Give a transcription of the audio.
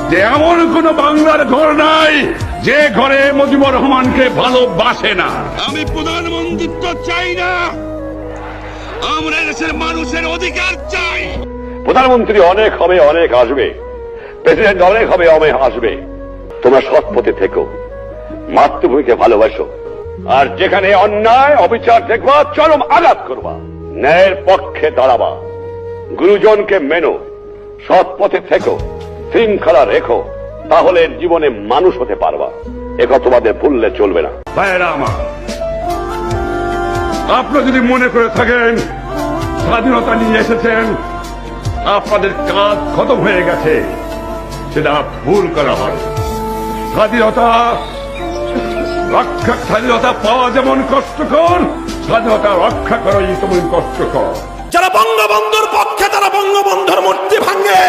যে এমন কোন বাংলার ঘর নাই যে ঘরে মুজিবুর রহমানকে ভালোবাসে না। আমি প্রধানমন্ত্রিত্ব চাই না, আমরা দেশের মানুষের অধিকার চাই। প্রধানমন্ত্রী অনেক হবে, অনেক আসবে, প্রেসিডেন্ট অনেক হবে, অনেক আসবে। তোমরা সৎ পথে থেকো, মাতৃভূমিকে ভালোবাসো, আর যেখানে অন্যায় অবিচার দেখবা চরম আঘাত করবা, ন্যায়ের পক্ষে দাঁড়াবা, গুরুজনকে মেনো, সৎ পথে থেকো, শৃঙ্খলা রেখো, তাহলে জীবনে মানুষ হতে পারবা। একথা তোমাদের ভুললে চলবে না। ভাইয়েরা আমার, আপনারা যদি মনে করে থাকেন স্বাধীনতা নিয়ে এসেছেন, আপনাদের কাজ খতম হয়ে গেছে, সেটা ভুল করা হয়। স্বাধীনতা পাওয়া যেমন কষ্টকর, স্বাধীনতা রক্ষা করাই তেমন কষ্টকর। যারা বঙ্গবন্ধুর পক্ষে তারা বঙ্গবন্ধুর মূর্তি ভাঙে।